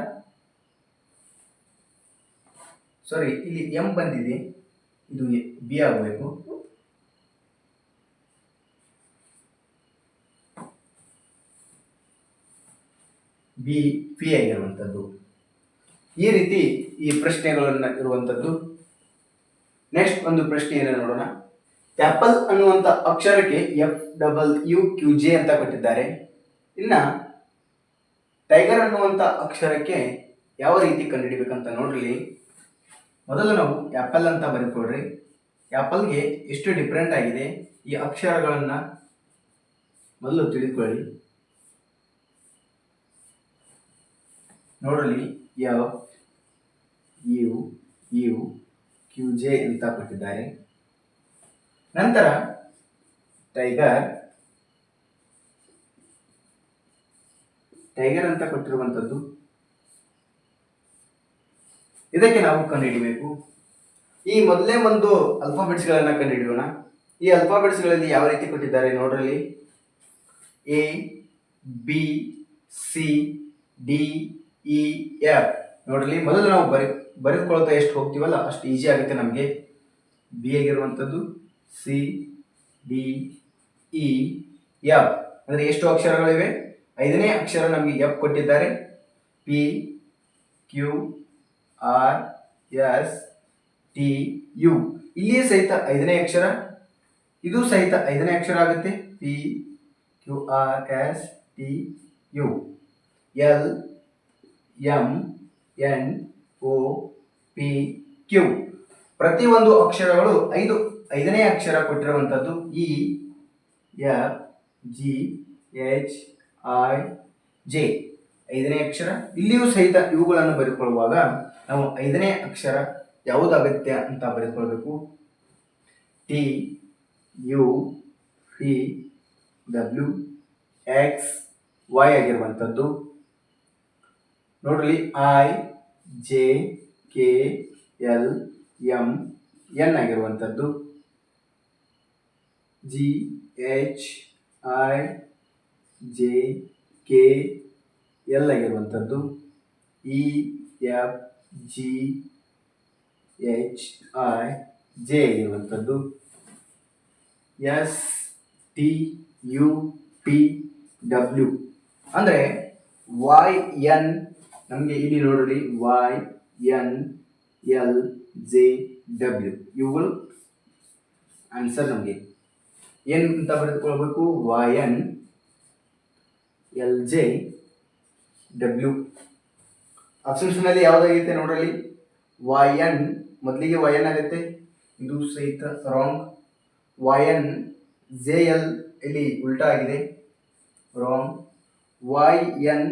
S1: ಸಾರಿ ಇಲ್ಲಿ ಎಂ ಬಂದಿದೆ, ಇದು ಬಿ ಆಗಬೇಕು. ಬಿ ಪಿ ಆಗಿರುವಂಥದ್ದು. ಈ ರೀತಿ ಈ ಪ್ರಶ್ನೆಗಳನ್ನ ಇರುವಂಥದ್ದು. ನೆಕ್ಸ್ಟ್ ಒಂದು ಪ್ರಶ್ನೆಯನ್ನು ನೋಡೋಣ. ಆಪಲ್ ಅನ್ನುವಂಥ ಅಕ್ಷರಕ್ಕೆ FWQJ ಅಂತ ಕೊಟ್ಟಿದ್ದಾರೆ. ಇನ್ನ ಟೈಗರ್ ಅನ್ನುವಂಥ ಅಕ್ಷರಕ್ಕೆ ಯಾವ ರೀತಿ ಕಂಡುಹಿಡಿಬೇಕಂತ ನೋಡ್ರಿ. ಮೊದಲು ನಾವು ಆಪಲ್ ಅಂತ ಬರೆದುಕೊಡ್ರಿ. ಆಪಲ್ಗೆ ಎಷ್ಟು ಡಿಫ್ರೆಂಟ್ ಆಗಿದೆ ಈ ಅಕ್ಷರಗಳನ್ನ ಮೊದಲು ತಿಳಿದುಕೊಳ್ಳಿ. ನೋಡಲಿ, QJ ಅಂತ ಕೊಟ್ಟಿದ್ದಾರೆ. ನಂತರ ಟೈಗರ್ ಅಂತ ಕೊಟ್ಟಿರುವಂಥದ್ದು. ಇದಕ್ಕೆ ನಾವು ಕಂಡುಹಿಡಿಯಬೇಕು. ಈ ಮೊದಲೇ ಒಂದು ಅಲ್ಫಾಬೆಟ್ಸ್ಗಳನ್ನ ಕಂಡುಹಿಡಿಯೋಣ. ಈ ಅಲ್ಫಾಬೆಟ್ಸ್ಗಳಲ್ಲಿ ಯಾವ ರೀತಿ ಕೊಟ್ಟಿದ್ದಾರೆ ನೋಡ್ರಲ್ಲಿ. A B C D E F. ನೋಡ್ರಿ, ಮೊದಲು ನಾವು ಬರೆದುಕೊಳ್ತಾ ಎಷ್ಟು ಹೋಗ್ತೀವಲ್ಲ ಅಷ್ಟು ಈಸಿ ಆಗುತ್ತೆ ನಮಗೆ. ಬಿ ಆಗಿರುವಂಥದ್ದು, ಸಿ ಡಿ ಇ ಎಫ್. ಅಂದರೆ ಎಷ್ಟು ಅಕ್ಷರಗಳಿವೆ? 5ನೇ ಅಕ್ಷರ ನಮಗೆ ಎಫ್ ಕೊಟ್ಟಿದ್ದಾರೆ. P Q R S T U. ಇಲ್ಲಿ ಸಹಿತ 5ನೇ ಅಕ್ಷರ, ಇದು ಸಹಿತ 5ನೇ ಅಕ್ಷರ ಆಗುತ್ತೆ. P Q R S T U. L M N O P Q. ಪ್ರತಿಯೊಂದು ಅಕ್ಷರಗಳು 5ನೇ ಅಕ್ಷರ ಕೊಟ್ಟಿರುವಂಥದ್ದು. E F G H I J 5ನೇ ಅಕ್ಷರ. ಇಲ್ಲಿಯೂ ಸಹಿತ ಇವುಗಳನ್ನು ಬರೆದುಕೊಳ್ಳುವಾಗ ನಾವು 5ನೇ ಅಕ್ಷರ ಯಾವುದಾಗುತ್ತೆ ಅಂತ ಬರೆದುಕೊಳ್ಬೇಕು. T U P W X Y ಆಗಿರುವಂಥದ್ದು. ನೋಡ್ರಿ, I J K L M N ಆಗಿರುವಂಥದ್ದು. G H I J K L ಆಗಿರುವಂಥದ್ದು. E F G H I J ಆಗಿರುವಂಥದ್ದು. S T U P W. ಅಂದರೆ ವೈ ಎನ್, ನಮಗೆ ಇಲ್ಲಿ ನೋಡ್ರಿ, Y N L J W. ಇವುಗಳು ಆನ್ಸರ್. ನಮಗೆ ಏನು ಅಂತ ಬರೆದುಕೊಳ್ಬೇಕು? Y N L J W. ಆಪ್ಷನ್ಸ್ನಲ್ಲಿ ಯಾವುದಾಗುತ್ತೆ ನೋಡ್ರಿ. ವೈ ಎನ್, ಮೊದಲಿಗೆ ವೈ ಎನ್ ಆಗುತ್ತೆ, ಇದು ಸಹಿತ wrong. Y N J L ಇಲ್ಲಿ ಉಲ್ಟಾ ಆಗಿದೆ, wrong. Y N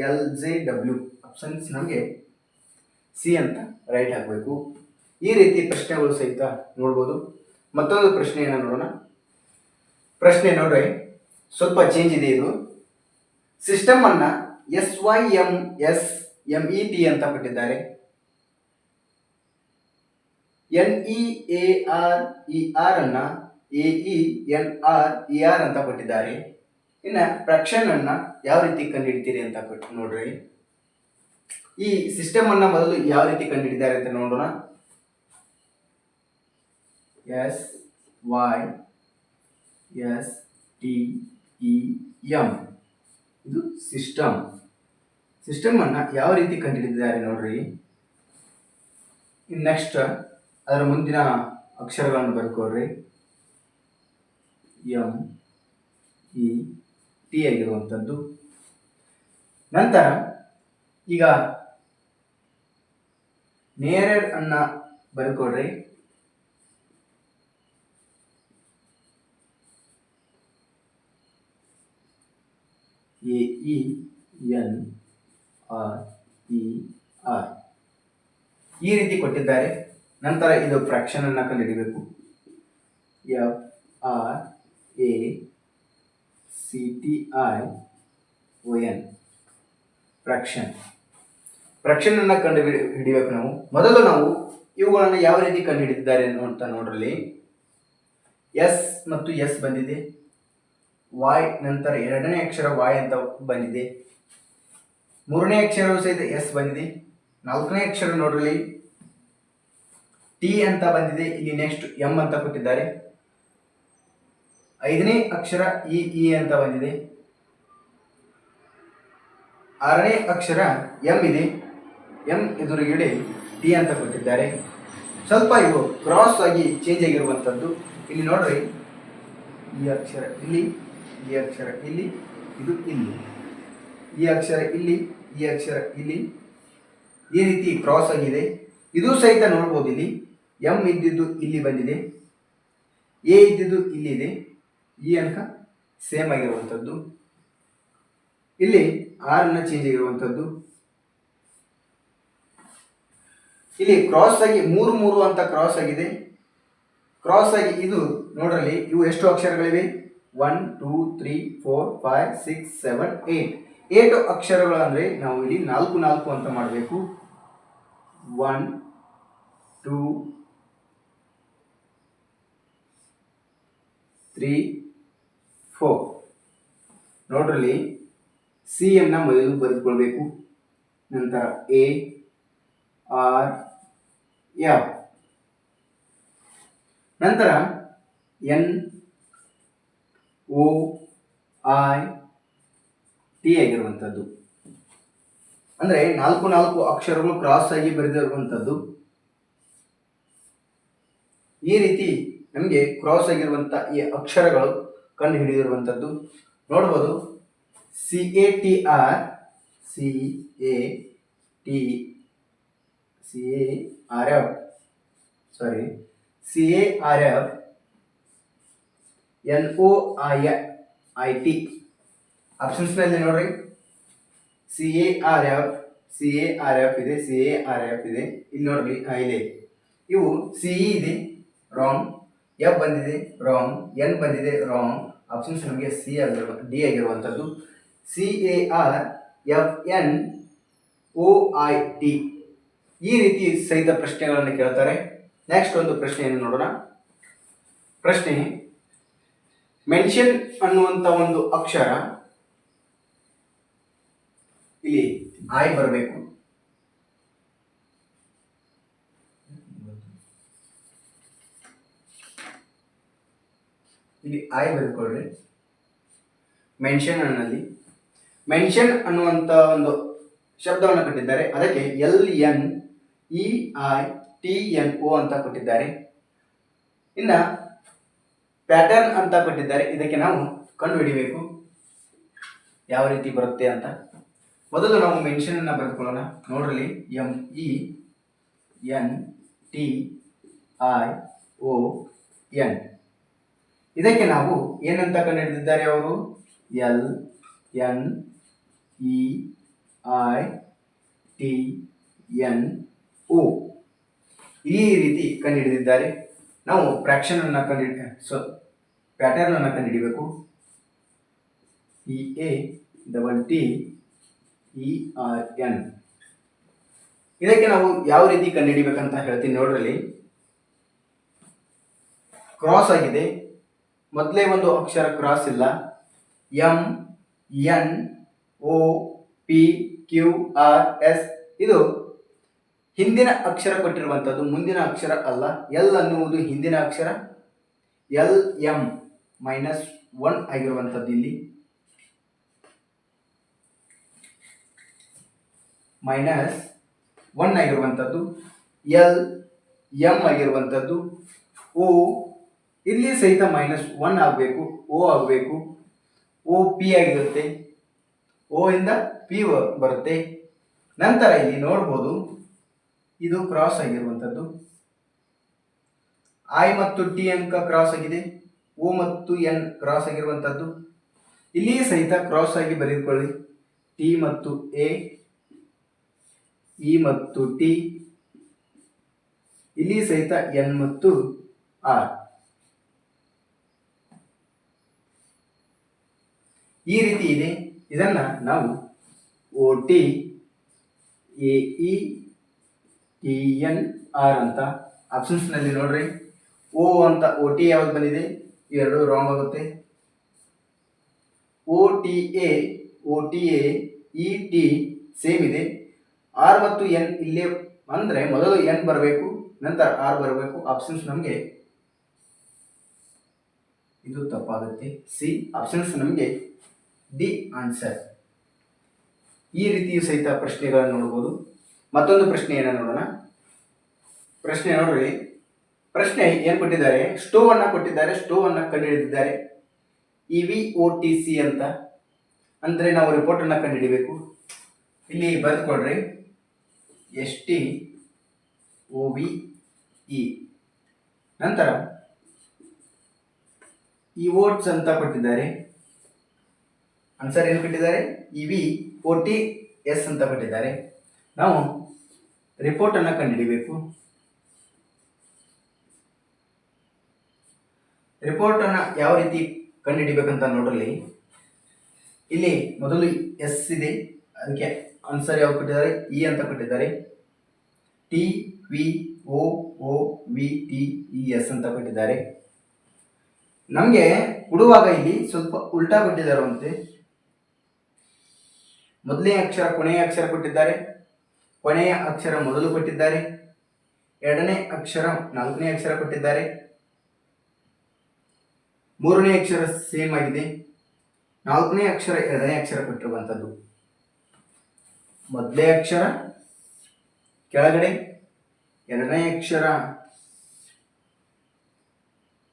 S1: L J W options ನಮಗೆ ಸಿ ಅಂತ ರೈಟ್ ಆಗಬೇಕು. ಈ ರೀತಿ ಪ್ರಶ್ನೆಗಳು ಸಹಿತ ನೋಡ್ಬೋದು. ಮತ್ತೊಂದು ಪ್ರಶ್ನೆಯನ್ನು ನೋಡೋಣ. ಪ್ರಶ್ನೆ ನೋಡ್ರಿ, ಸ್ವಲ್ಪ ಚೇಂಜ್ ಇದೆ. ಇದು ಸಿಸ್ಟಮ್ ಅನ್ನ SYMSMET ಅಂತ ಕೊಟ್ಟಿದ್ದಾರೆ. NEARER ಅನ್ನ AENRER ಅಂತ ಕೊಟ್ಟಿದ್ದಾರೆ. ಇನ್ನು ಫ್ರಾಕ್ಷನ್ ಅನ್ನ ಯಾವ ರೀತಿ ಕಂಡುಹಿಡಿತೀರಿ ಅಂತ ಕೊಟ್ಟು ನೋಡ್ರಿ. ಈ ಸಿಸ್ಟಮ್ ಅನ್ನ ಮೊದಲು ಯಾವ ರೀತಿ ಕಂಡುಹಿಡಿದ್ದಾರೆ ಅಂತ ನೋಡೋಣ. SYSTEM, ಇದು ಸಿಸ್ಟಮ್. ಸಿಸ್ಟಮ್ ಅನ್ನ ಯಾವ ರೀತಿ ಕಂಡುಹಿಡಿದಿದ್ದಾರೆ ನೋಡ್ರಿ. ನೆಕ್ಸ್ಟ್ ಅದರ ಮುಂದಿನ ಅಕ್ಷರಗಳನ್ನು ಬರ್ಕೊಳ್ರಿ. MET ಆಗಿರುವಂಥದ್ದು. ನಂತರ ಈಗ ನೇರಡ್ ಅನ್ನ ಬರ್ಕೊಳ್ರಿ. AENRER ಈ ರೀತಿ ಕೊಟ್ಟಿದ್ದಾರೆ. ನಂತರ ಇದು ಫ್ರಾಕ್ಷನ್ ಅನ್ನು ಕಂಡುಹಿಡಿಯಬೇಕು. FRACTION ಫ್ರಾಕ್ಷನ್ ಅನ್ನು ಕಂಡು ಹಿಡಿಯಬೇಕು. ಮೊದಲು ನಾವು ಇವುಗಳನ್ನು ಯಾವ ರೀತಿ ಕಂಡುಹಿಡಿದಿದ್ದಾರೆ ಅಂತ ನೋಡ್ರಲ್ಲಿ. ಎಸ್ ಮತ್ತು ಎಸ್ ಬಂದಿದೆ, ವಾಯ್ ನಂತರ ಎರಡನೇ ಅಕ್ಷರ ವಾಯ್ ಅಂತ ಬಂದಿದೆ, ಮೂರನೇ ಅಕ್ಷರವೂ ಸಹಿತ ಎಸ್ ಬಂದಿದೆ, ನಾಲ್ಕನೇ ಅಕ್ಷರ ನೋಡ್ರಲ್ಲಿ ಟಿ ಅಂತ ಬಂದಿದೆ, ಇಲ್ಲಿ ನೆಕ್ಸ್ಟ್ ಎಂ ಅಂತ ಕೊಟ್ಟಿದ್ದಾರೆ, ಐದನೇ ಅಕ್ಷರ ಇ ಅಂತ ಬಂದಿದೆ, ಆರನೇ ಅಕ್ಷರ ಎಂ ಇದೆ, ಎಂ ಎದುರುಗಡೆ ಟಿ ಅಂತ ಕೊಟ್ಟಿದ್ದಾರೆ. ಸ್ವಲ್ಪ ಇವು ಕ್ರಾಸ್ ಆಗಿ ಚೇಂಜ್ ಆಗಿರುವಂಥದ್ದು. ಇಲ್ಲಿ ನೋಡ್ರಿ, ಈ ಅಕ್ಷರ ಇಲ್ಲಿ, ಈ ಅಕ್ಷರ ಇಲ್ಲಿ, ಇದು ಇಲ್ಲಿ, ಈ ಅಕ್ಷರ ಇಲ್ಲಿ, ಈ ಅಕ್ಷರ ಇಲ್ಲಿ, ಈ ರೀತಿ ಕ್ರಾಸ್ ಆಗಿದೆ. ಇದು ಸಹಿತ ನೋಡ್ಬೋದು. ಇಲ್ಲಿ ಎಂ ಇದ್ದಿದ್ದು ಇಲ್ಲಿ ಬಂದಿದೆ, ಎ ಇದ್ದಿದ್ದು ಇಲ್ಲಿದೆ, ಈ ಅಂಕ ಸೇಮ್ ಆಗಿರುವಂಥದ್ದು. ಇಲ್ಲಿ ಆರನ್ನ ಚೇಂಜ್ ಆಗಿರುವಂಥದ್ದು. ಇಲ್ಲಿ ಕ್ರಾಸ್ ಆಗಿ ಮೂರು ಅಂತ ಕ್ರಾಸ್ ಆಗಿದೆ. ಕ್ರಾಸ್ ಆಗಿ ಇದು ನೋಡ್ರಲ್ಲಿ ಇವು ಎಷ್ಟು ಅಕ್ಷರಗಳಿವೆ? 1 2 3 4 5 6 7 8 ಅಕ್ಷರಗಳು. ಅಂದರೆ ನಾವು ಇಲ್ಲಿ 4 ಅಂತ ಮಾಡಬೇಕು. 1 2 3 4 ನೋಡ್ರಲ್ಲಿ ಸಿ ಅನ್ನ ಮೊದಲು ಬರೆದುಕೊಳ್ಬೇಕು. ನಂತರ ಎ ಆರ್ ಎಫ್, ನಂತರ ಎನ್ ಓ ಐ ಟಿ ಆಗಿರುವಂಥದ್ದು. ಅಂದರೆ 4 ಅಕ್ಷರಗಳು ಕ್ರಾಸ್ ಆಗಿ ಬರೆದಿರುವಂಥದ್ದು. ಈ ರೀತಿ ನಮಗೆ ಕ್ರಾಸ್ ಆಗಿರುವಂಥ ಈ ಅಕ್ಷರಗಳು ಕಂಡು ಹಿಡಿದಿರುವಂಥದ್ದು ನೋಡ್ಬೋದು. CATR NOIIT ಆಪ್ಷನ್ಸ್ನಲ್ಲಿ ನೋಡ್ರಿ, CARF ಇದೆ, CARF ಇದೆ. ಇಲ್ಲಿ ನೋಡ್ರಿ ಇದೆ. ಇವು CE ಇದೆ, ರಾಂಗ್. ಎಫ್ ಬಂದಿದೆ, ರಾಂಗ್. ಎನ್ ಬಂದಿದೆ, ರಾಂಗ್. ಆಪ್ಷನ್ಸ್ ನಮಗೆ ಡಿ ಆಗಿರುವಂಥದ್ದು. CARFNOIT ಈ ರೀತಿ ಸಹಿತ ಪ್ರಶ್ನೆಗಳನ್ನು ಕೇಳ್ತಾರೆ. ನೆಕ್ಸ್ಟ್ ಒಂದು ಪ್ರಶ್ನೆಯನ್ನು ನೋಡೋಣ. ಪ್ರಶ್ನೆ, ಮೆನ್ಷನ್ ಅನ್ನುವಂಥ ಒಂದು ಅಕ್ಷರ ಇಲ್ಲಿ ಐ ಬರಬೇಕು. ಇಲ್ಲಿ ಐ ಬರೆದುಕೊಳ್ಳ್ರಿ. ಮೆನ್ಷನ್ ಅನ್ನುವಂಥ ಒಂದು ಶಬ್ದವನ್ನು ಕೊಟ್ಟಿದ್ದಾರೆ. ಅದಕ್ಕೆ LNEITNO ಅಂತ ಕೊಟ್ಟಿದ್ದಾರೆ. ಇನ್ನು ಪ್ಯಾಟರ್ನ್ ಅಂತ ಕೊಟ್ಟಿದ್ದಾರೆ. ಇದಕ್ಕೆ ನಾವು ಕಂಡು ಹಿಡಿಬೇಕು ಯಾವ ರೀತಿ ಬರುತ್ತೆ ಅಂತ. ಮೊದಲು ನಾವು ಮೆನ್ಷನ್ ಅನ್ನು ಬರೆದುಕೊಳ್ಳೋಣ. ನೋಡ್ರಲ್ಲಿ MENTION. ಇದಕ್ಕೆ ನಾವು ಏನಂತ ಕಂಡು ಹಿಡಿದಿದ್ದಾರೆ ಅವರು? LNEITNO ಈ ರೀತಿ ಕಂಡು ಹಿಡಿದಿದ್ದಾರೆ. ನಾವು ಫ್ರಾಕ್ಷನ್ ಅನ್ನು ಪ್ಯಾಟರ್ನ್ ಅನ್ನು ಕಂಡು ಹಿಡಿಬೇಕು. EATTERN. ಇದಕ್ಕೆ ನಾವು ಯಾವ ರೀತಿ ಕಂಡು ಹಿಡಿಬೇಕಂತ ಹೇಳ್ತೀನಿ ನೋಡ್ರಲ್ಲಿ. ಕ್ರಾಸ್ ಆಗಿದೆ, ಮೊದಲೇ ಒಂದು ಅಕ್ಷರ ಕ್ರಾಸ್ ಇಲ್ಲ. MNOPQRS ಇದು ಹಿಂದಿನ ಅಕ್ಷರ ಕೊಟ್ಟಿರುವಂಥದ್ದು, ಮುಂದಿನ ಅಕ್ಷರ ಅಲ್ಲ. ಎಲ್ ಅನ್ನುವುದು ಹಿಂದಿನ ಅಕ್ಷರ. LM-1 ಆಗಿರುವಂಥದ್ದು, ಇಲ್ಲಿ -1 ಆಗಿರುವಂಥದ್ದು. LM ಆಗಿರುವಂಥದ್ದು. O ಇಲ್ಲಿ ಸಹಿತ -1 ಆಗಬೇಕು, O ಆಗಬೇಕು. OP ಆಗಿರುತ್ತೆ, O ಇಂದ P ಬರುತ್ತೆ. ನಂತರ ಇಲ್ಲಿ ನೋಡ್ಬೋದು, ಇದು ಕ್ರಾಸ್ ಆಗಿರುವಂಥದ್ದು. I ಮತ್ತು T ಅಂಕ ಕ್ರಾಸ್ ಆಗಿದೆ, O ಮತ್ತು N ಕ್ರಾಸ್ ಆಗಿರುವಂಥದ್ದು. ಇಲ್ಲಿ ಸಹಿತ ಕ್ರಾಸ್ ಆಗಿ ಬರೆದುಕೊಳ್ಳಿ. T ಮತ್ತು A, E ಮತ್ತು T, ಇಲ್ಲಿ ಸಹಿತ ಎನ್ ಮತ್ತು ಆರ್. ಈ ರೀತಿ ಇದೆ. ಇದನ್ನ ನಾವು O T A E T N R ಅಂತ ಆಪ್ಷನ್ಸ್ನಲ್ಲಿ ನೋಡ್ರಿ. ಓ ಅಂತ ಓ ಟಿ ಯಾವ್ದು ಬಂದಿದೆ, ಎರಡು ರಾಂಗ್ ಆಗುತ್ತೆ. O T A E T same ಇದೆ. ಆರ್ ಮತ್ತು ಎನ್ ಇಲ್ಲೇ ಅಂದರೆ ಮೊದಲು ಎನ್ ಬರಬೇಕು, ನಂತರ ಆರ್ ಬರಬೇಕು. ಆಪ್ಷನ್ಸ್ ನಮಗೆ ಇದು ತಪ್ಪಾಗುತ್ತೆ. ಸಿ ಆಪ್ಷನ್ಸ್ ನಮಗೆ ಡಿ ಆನ್ಸರ್. ಈ ರೀತಿಯು ಸಹಿತ ಪ್ರಶ್ನೆಗಳನ್ನು ನೋಡಬಹುದು. ಮತ್ತೊಂದು ಪ್ರಶ್ನೆಯನ್ನು ನೋಡೋಣ. ಪ್ರಶ್ನೆ ನೋಡ್ರಿ. ಪ್ರಶ್ನೆ ಏನು ಕೊಟ್ಟಿದ್ದಾರೆ, ಸ್ಟೋವ್ ಅನ್ನ ಕೊಟ್ಟಿದ್ದಾರೆ. ಸ್ಟೋವ್ ಅನ್ನ ಕಂಡುಹಿಡಿದಿದ್ದಾರೆ. EVOTC ಅಂತ ಅಂದರೆ ನಾವು ರಿಪೋರ್ಟ್ ಅನ್ನ ಕಂಡುಹಿಡಿಬೇಕು. ಇಲ್ಲಿ ಬರೆದುಕೊಡ್ರಿ STOVE. ನಂತರ ಇವೋಟ್ಸ್ ಅಂತ ಕೊಟ್ಟಿದ್ದಾರೆ. ಆನ್ಸರ್ ಏನು ಕೊಟ್ಟಿದ್ದಾರೆ, EVOTS ಅಂತ ಕೊಟ್ಟಿದ್ದಾರೆ. ನಾವು ರಿಪೋರ್ಟ್ ಅನ್ನ ಕಂಡುಹಿಡಿಬೇಕು. ರಿಪೋರ್ಟ್ ಅನ್ನ ಯಾವ ರೀತಿ ಕಂಡುಹಿಡಿಬೇಕಂತ ನೋಡ್ರಲ್ಲಿ. ಇಲ್ಲಿ ಮೊದಲು ಎಸ್ ಇದೆ, ಅದಕ್ಕೆ ಆನ್ಸರ್ ಯಾವ್ದು ಕೊಟ್ಟಿದ್ದಾರೆ, ಇ ಅಂತ ಕೊಟ್ಟಿದ್ದಾರೆ. TVOOVTES ಅಂತ ಕೊಟ್ಟಿದ್ದಾರೆ. ನಮಗೆ ಕೊಡುವಾಗ ಇಲ್ಲಿ ಸ್ವಲ್ಪ ಉಲ್ಟಾ ಕೊಟ್ಟಿದ್ದಾರಂತೆ. ಮೊದಲನೇ ಅಕ್ಷರ ಕೊನೆಯ ಅಕ್ಷರ ಕೊಟ್ಟಿದ್ದಾರೆ, ಕೊನೆಯ ಅಕ್ಷರ ಮೊದಲು ಕೊಟ್ಟಿದ್ದಾರೆ, ಎರಡನೇ ಅಕ್ಷರ ನಾಲ್ಕನೇ ಅಕ್ಷರ ಕೊಟ್ಟಿದ್ದಾರೆ, ಮೂರನೇ ಅಕ್ಷರ ಸೇಮ್ ಆಗಿದೆ, ನಾಲ್ಕನೇ ಅಕ್ಷರ ಎರಡನೇ ಅಕ್ಷರ ಕೊಟ್ಟಿರುವಂಥದ್ದು. ಮೊದಲನೇ ಅಕ್ಷರ ಕೆಳಗಡೆ, ಎರಡನೇ ಅಕ್ಷರ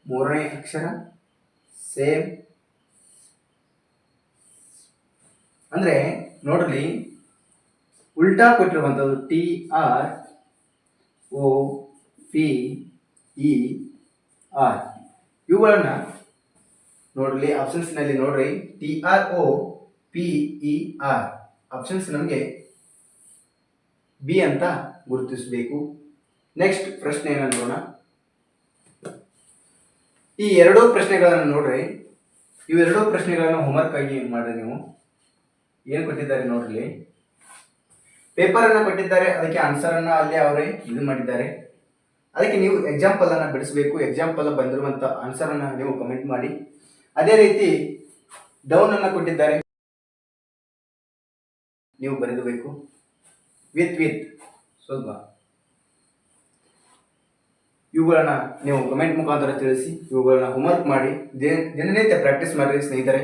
S1: ಮೂರನೇ ಅಕ್ಷರ ಸೇಮ್. ಅಂದ್ರೆ ನೋಡ್ರಿ, ಉಲ್ಟಾ ಕೊಟ್ಟಿರುವಂಥದ್ದು TROPER. ಇವುಗಳನ್ನ ನೋಡ್ರಿ ಆಪ್ಷನ್ಸ್ನಲ್ಲಿ ನೋಡ್ರಿ. TROPER ಆಪ್ಷನ್ಸ್ ನಮಗೆ ಬಿ ಅಂತ ಗುರುತಿಸಬೇಕು. ನೆಕ್ಸ್ಟ್ ಪ್ರಶ್ನೆಯನ್ನು ನೋಡೋಣ. ಈ ಎರಡೂ ಪ್ರಶ್ನೆಗಳನ್ನು ನೋಡ್ರಿ. ಇವೆರಡೂ ಪ್ರಶ್ನೆಗಳನ್ನು ಹೋಮ್ವರ್ಕ್ ಆಗಿ ಮಾಡ್ರಿ. ನೀವು ಏನು ಕೊಟ್ಟಿದ್ದಾರೆ ನೋಡ್ರಿ, ಪೇಪರ್ ಅನ್ನ ಕೊಟ್ಟಿದ್ದಾರೆ, ಅದಕ್ಕೆ ಆನ್ಸರ್ ಅನ್ನ ಅಲ್ಲಿ ಅವರೇ ಇದು ಮಾಡಿದ್ದಾರೆ. ಅದಕ್ಕೆ ನೀವು ಎಕ್ಸಾಂಪಲ್ ಅನ್ನ ಬಿಡಿಸಬೇಕು. ಎಕ್ಸಾಂಪಲ್ ಬಂದಿರುವಂತ ಆನ್ಸರ್ ಅನ್ನ ನೀವು ಕಮೆಂಟ್ ಮಾಡಿ. ಅದೇ ರೀತಿ ಡೌನ್ ಅನ್ನ ಕೊಟ್ಟಿದ್ದಾರೆ, ನೀವು ಬರೆಯಬೇಕು ವಿತ್ ಸ್ವಲ್ಪ. ಇವುಗಳನ್ನ ನೀವು ಕಮೆಂಟ್ ಮುಖಾಂತರ ತಿಳಿಸಿ. ಇವುಗಳನ್ನ ಹೋಮ್ವರ್ಕ್ ಮಾಡಿ, ದಿನನಿತ್ಯ ಪ್ರಾಕ್ಟೀಸ್ ಮಾಡಿ ಸ್ನೇಹಿತರೆ.